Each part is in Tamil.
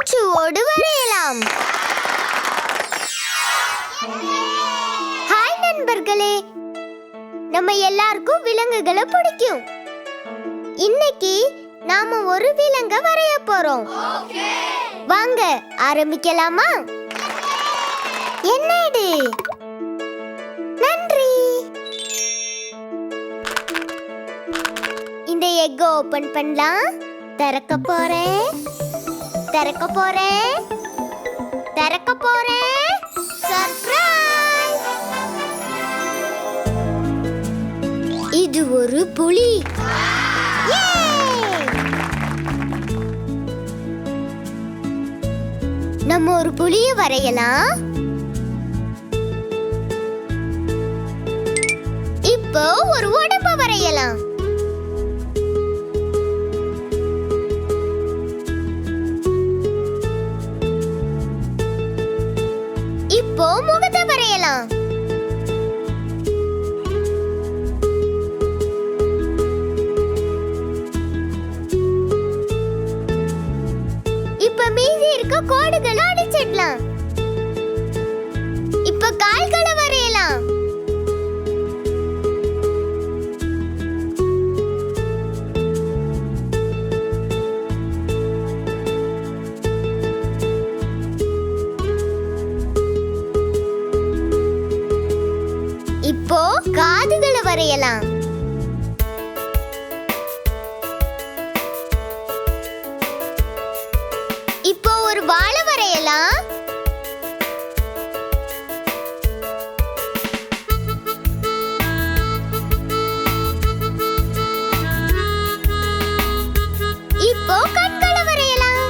மூச்சுவோடு வரையலாம். ஹாய் நண்பர்களே, நம்ம எல்லாருக்கும் விலங்குகளை பிடிக்கும். இன்னைக்கு நாம ஒரு விலங்க வரைய போறோம். வாங்க ஆரம்பிக்கலாமா? என்ன இது? நன்றி. இந்த எக் ஓபன் பண்ணலாம். திறக்க போறேன். சர்ப்ரைஸ்! இது ஒரு புலி. நம்ம ஒரு புலியை வரையலாம். இப்போ ஒரு உடம்ப வரையலாம். இப்போ முகத்தை வரையலாம். இப்ப மீதி இருக்க கோடுகளை அடிச்சிடலாம். இப்ப கால்களை வரையலாம். இப்போ காதுகளை வரையலாம். இப்போ ஒரு வாழை வரையலாம். இப்போ கண்களை வரையலாம்.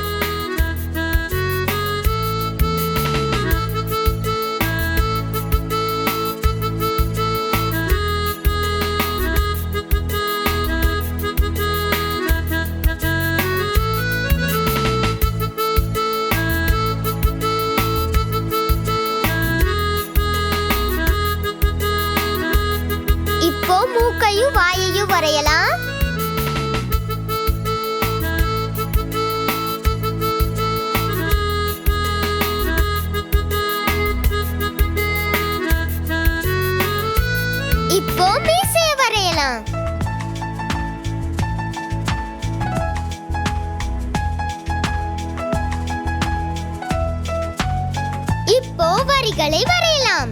இப்போ மூக்கையும் வாயையும் வரையலாம். இப்போ மீசையை வரையலாம். இப்போ வரிகளை வரையலாம்.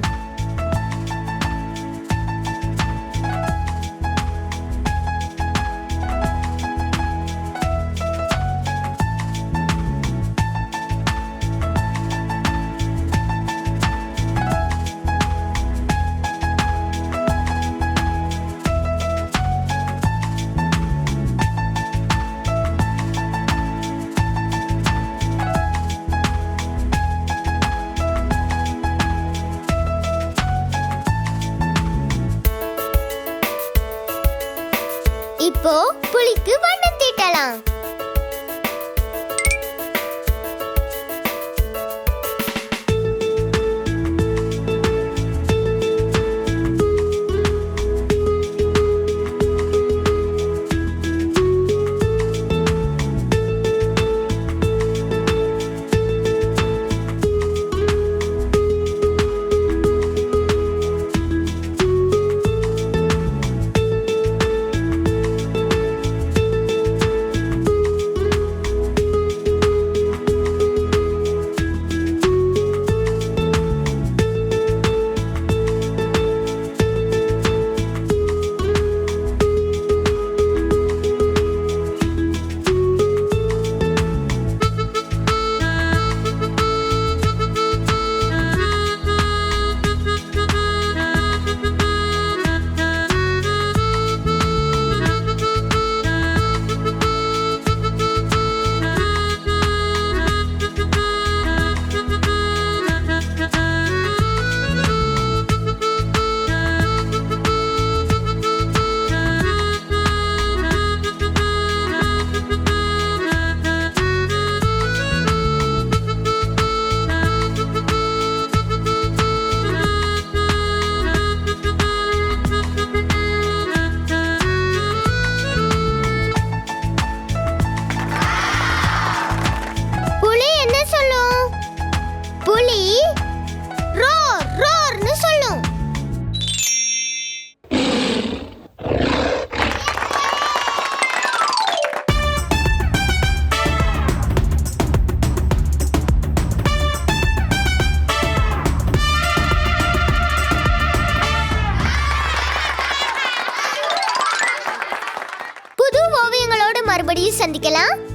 சந்திக்கலாம்.